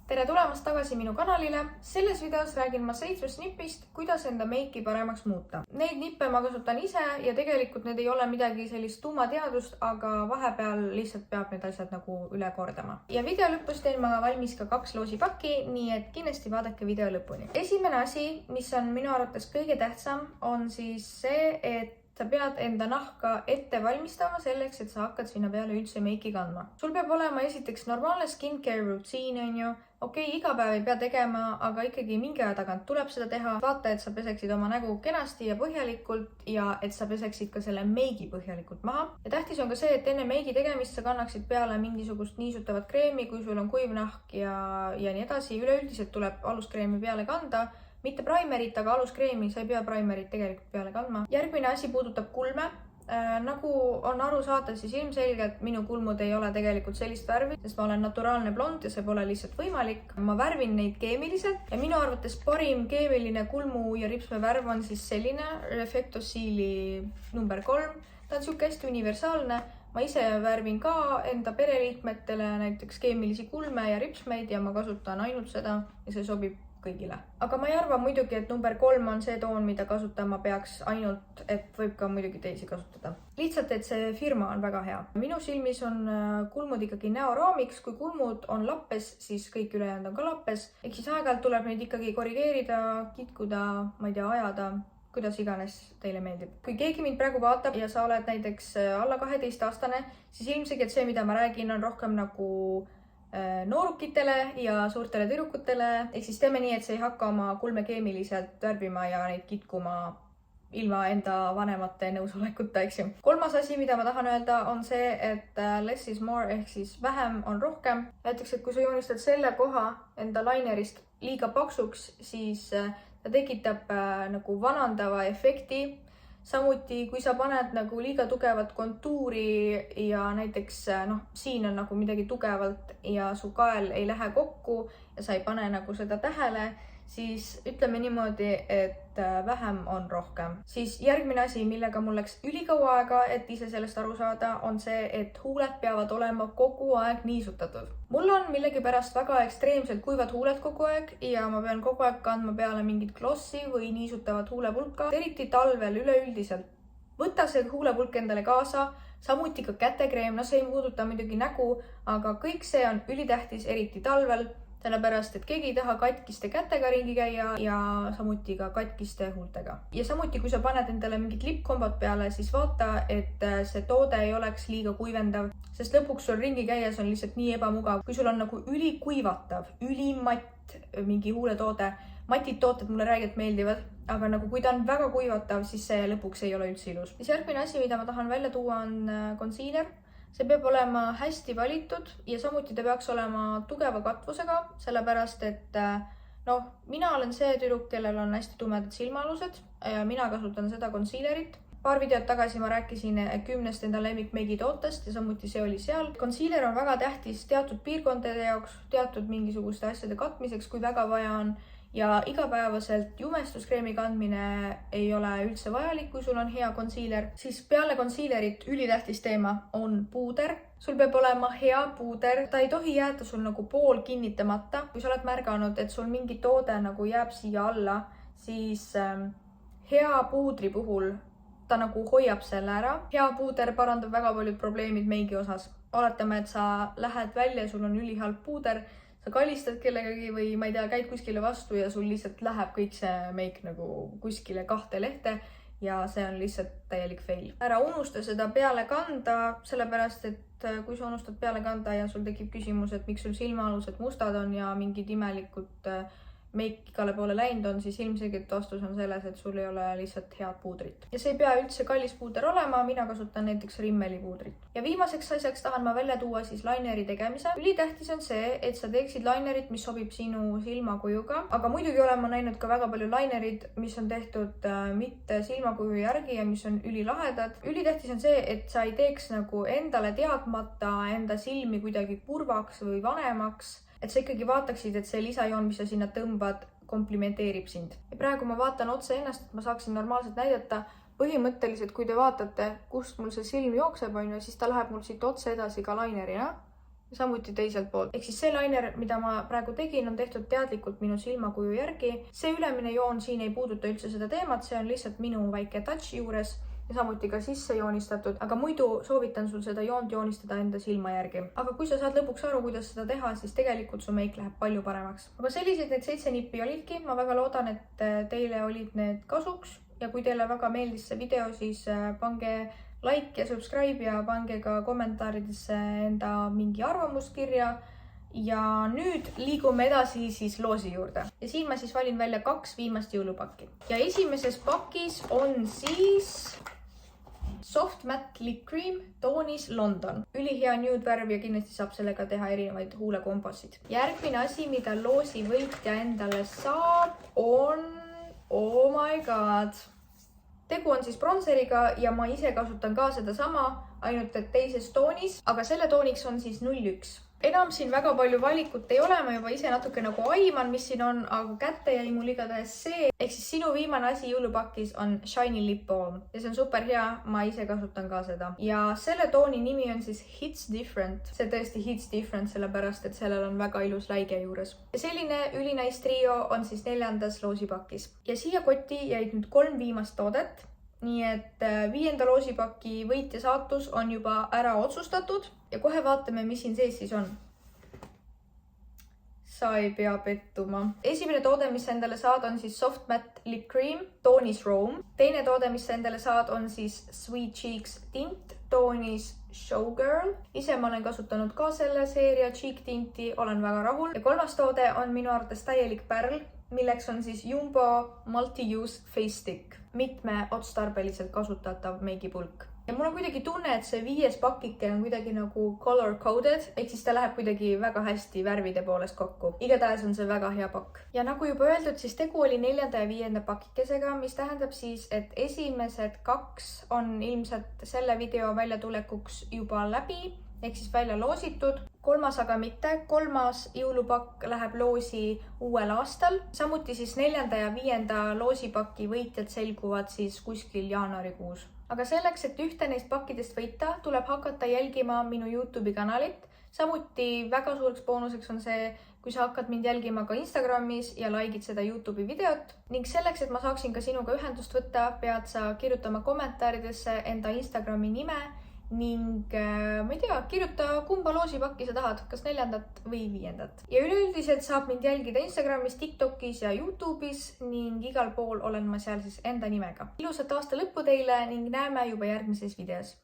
Tere tulemast tagasi minu kanalile. Selles videos räägin ma 7 nipist, kuidas enda meiki paremaks muuta. Neid nippe ma kasutan ise ja tegelikult need ei ole midagi sellist tuumateadust, aga vahepeal lihtsalt peab need asjad nagu üle kordama. Ja video lõpus teen ma valmis ka 2 loosipakki, nii et kindlasti vaadake video lõpuni. Esimene asi, mis on minu arvates kõige tähtsam, on siis see, et sa pead enda nahka ette valmistama selleks, et sa hakkad sinna peale üldse meiki kandma. Sul peab olema esiteks normaalne skincare rutiin, on ju. Okei, iga päev ei pea tegema, aga ikkagi mingi aja tagant tuleb seda teha. Vaata, et sa peseksid oma nägu kenasti ja põhjalikult ja et sa peseksid ka selle meigi põhjalikult maha. Ja tähtis on ka see, et enne meigi tegemist sa kannaksid peale mingisugust niisutavat kreemi, kui sul on kuiv nahk ja nii edasi. Üleüldiselt tuleb aluskreemi peale kanda. Mitte primerit, aga aluskreemi, sa ei pea primerit tegelikult peale kandma. Järgmine asi puudutab kulme. Nagu on aru saada, siis ilmselgelt minu kulmud ei ole tegelikult sellist värvi, sest ma olen naturaalne blond ja see pole lihtsalt võimalik. Ma värvin neid keemiliselt ja minu arvates parim keemiline kulmu ja ripsme värv on siis selline Reflecto Seali nr 3. Ta on siuke hästi universaalne. Ma ise värvin ka enda pereliikmetele näiteks keemilisi kulme ja ripsmeid ja ma kasutan ainult seda ja see sobib kõigile. Aga ma ei arva muidugi, et nr 3 on see toon, mida kasutama peaks ainult, et võib ka muidugi teisi kasutada. Lihtsalt, et see firma on väga hea. Minu silmis on kulmud ikkagi näoraamiks. Kui kulmud on lappes, siis kõik ülejäänud on ka lappes. Ehk siis aeg-ajalt tuleb neid ikkagi korrigeerida, kitkuda, ma ei tea, ajada, kuidas iganes teile meeldib. Kui keegi mind praegu vaatab ja sa oled näiteks alla 12-aastane, siis ilmselgelt see, mida ma räägin, on rohkem nagu noorukitele ja suurtele tüdrukutele. Ehk siis teeme nii, et sa ei hakka oma kulme keemiliselt värvima ja neid kitkuma ilma enda vanemate nõusolekuta, eks ju. Kolmas asi, mida ma tahan öelda, on see, et less is more ehk siis vähem on rohkem. Näiteks, et kui sa joonistad selle koha enda linerist liiga paksuks, siis ta tekitab nagu vanandava efekti. Samuti, kui sa paned nagu liiga tugevat kontuuri ja näiteks siin on nagu midagi tugevalt ja su kael ei lähe kokku ja sa ei pane nagu seda tähele, siis ütleme niimoodi, et vähem on rohkem. Siis järgmine asi, millega mul läks ülikaua aega, et ise sellest aru saada, on see, et huuled peavad olema kogu aeg niisutatud. Mul on millegipärast väga ekstreemselt kuivad huuled kogu aeg ja ma pean kogu aeg kandma peale mingit glossi või niisutavat huulepulka. Eriti talvel üleüldiselt. Võta see huulepulk endale kaasa, samuti ka kätekreem. See ei puuduta muidugi nägu, aga kõik see on ülitähtis, eriti talvel. Sellepärast, et keegi ei taha katkiste kätega ringi käia ja samuti ka katkiste huultega. Ja samuti, kui sa paned endale mingid lippkombod peale, siis vaata, et see toode ei oleks liiga kuivendav, sest lõpuks sul ringi käies on lihtsalt nii ebamugav. Kui sul on nagu ülikuivatav, ülimatt mingi huuletoode, matid tooted mulle räägilt meeldivad, aga nagu kui ta on väga kuivatav, siis see lõpuks ei ole üldse ilus. Ja järgmine asi, mida ma tahan välja tuua, on concealer. See peab olema hästi valitud ja samuti ta peaks olema tugeva katvusega, sellepärast, et mina olen see tüdruk, kellel on hästi tumedad silmaalused ja mina kasutan seda concealerit. Paar videot tagasi ma rääkisin 10 enda lemmikmeigi tootest ja samuti see oli seal. Concealer on väga tähtis teatud piirkondade jaoks, teatud mingisuguste asjade katmiseks, kui väga vaja on. Ja igapäevaselt jumestuskreemi kandmine ei ole üldse vajalik, kui sul on hea concealer. Siis peale concealerit ülitähtis teema on puuder. Sul peab olema hea puuder. Ta ei tohi jääda sul nagu pool kinnitamata. Kui sa oled märganud, et sul mingi toode nagu jääb siia alla, siis hea puudri puhul ta nagu hoiab selle ära. Hea puuder parandab väga paljud probleemid meigi osas. Oletame, et sa lähed välja, sul on ülihalb puuder, sa kallistad kellegagi või ma ei tea, käid kuskile vastu ja sul lihtsalt läheb kõik see meik nagu kuskile 2 lehte ja see on lihtsalt täielik fail. Ära unusta seda peale kanda, sellepärast, et kui sa unustad peale kanda ja sul tekib küsimus, et miks sul silmaalused mustad on ja mingid imelikult meik igale poole läinud on, siis ilmselgelt vastus on selles, et sul ei ole lihtsalt head puudrit. Ja see ei pea üldse kallis puuder olema, mina kasutan näiteks Rimmeli puudrit. Ja viimaseks asjaks tahan ma välja tuua siis lineri tegemise. Ülitähtis on see, et sa teeksid linerit, mis sobib sinu silmakujuga, aga muidugi olen ma näinud ka väga palju linerid, mis on tehtud mitte silmakuju järgi ja mis on ülilahedad. Ülitähtis on see, et sa ei teeks nagu endale teadmata enda silmi kuidagi kurvaks või vanemaks. Et sa ikkagi vaataksid, et see lisajoon, mis sa sinna tõmbad, komplimenteerib sind. Ja praegu ma vaatan otse ennast, et ma saaksin normaalselt näidata. Põhimõtteliselt, kui te vaatate, kust mul see silm jookseb, siis ta läheb mul siit otse edasi ka linerina. ja samuti teiselt poolt. Ehk siis see liner, mida ma praegu tegin, on tehtud teadlikult minu silmakuju järgi. See ülemine joon siin ei puuduta üldse seda teemat, see on lihtsalt minu väike touch juures ja samuti ka sisse joonistatud, aga muidu soovitan sul seda joont joonistada enda silma järgi. Aga kui sa saad lõpuks aru, kuidas seda teha, siis tegelikult su meik läheb palju paremaks. Aga sellised need 7 nippi olidki. Ma väga loodan, et teile olid need kasuks ja kui teile väga meeldis see video, siis pange like ja subscribe ja pange ka kommentaaridesse enda mingi arvamus kirja. Ja nüüd liigume edasi siis loosi juurde. Ja siin ma siis valin välja 2 viimast jõulupakki. Ja esimeses pakis on siis Soft Matte Lip Cream toonis London. Ülihea nude värv ja kindlasti saab sellega teha erinevaid huulekombosid. Järgmine asi, mida loosi võitja endale saab, on... Oh my god! Tegu on siis bronseriga ja ma ise kasutan ka seda sama, ainult et teises toonis, aga selle tooniks on siis 01. Enam siin väga palju valikut ei ole, ma juba ise natuke nagu aiman, mis siin on, aga kätte jäi mul igatahes see. Ehk siis sinu viimane asi jõulupakis on Shiny Lip Balm ja see on super hea, ma ise kasutan ka seda. Ja selle tooni nimi on siis Hits Different. See tõesti Hits Different, sellepärast et sellel on väga ilus läige juures. Ja selline ülinais trio on siis 4. loosipakis. Ja siia kotti jäid nüüd 3 viimast toodet. Nii et 5. loosipaki võitja saatus on juba ära otsustatud ja kohe vaatame, mis siin sees siis on. Sa ei pea pettuma. Esimene toode, mis endale saad, on siis Soft Matte Lip Cream toonis Rome. Teine toode, mis endale saad, on siis Sweet Cheeks tint toonis Showgirl. Ise ma olen kasutanud ka selle seeria cheek tinti, olen väga rahul. Ja 3. toode on minu arvates täielik pärl, milleks on siis Jumbo Multi-Use Face Stick. Mitme otstarbeliselt kasutatav meigipulk. Ja mul on kuidagi tunne, et see 5. pakike on kuidagi nagu color coded, ehk siis ta läheb kuidagi väga hästi värvide poolest kokku. Igatahes on see väga hea pakk. Ja nagu juba öeldud, siis tegu oli 4. ja 5. pakikesega, mis tähendab siis, et esimesed 2 on ilmselt selle video väljatulekuks juba läbi, ehk siis välja loositud. 3. aga mitte. 3. jõulupakk läheb loosi uuel aastal. Samuti siis 4. ja 5. loosipaki võitjad selguvad siis kuskil jaanuarikuus. Aga selleks, et ühte neist pakkidest võita, tuleb hakata jälgima minu YouTube'i kanalit. Samuti väga suureks boonuseks on see, kui sa hakkad mind jälgima ka Instagramis ja likeid seda YouTube'i videot. Ning selleks, et ma saaksin ka sinuga ühendust võtta, pead sa kirjutama kommentaaridesse enda Instagrami nime ning ma ei tea, kirjuta kumba loosipakki sa tahad, kas 4. või 5. Ja üleüldiselt saab mind jälgida Instagramis, TikTokis ja YouTube'is ning igal pool olen ma seal siis enda nimega. Ilusat aasta lõppu teile ning näeme juba järgmises videos.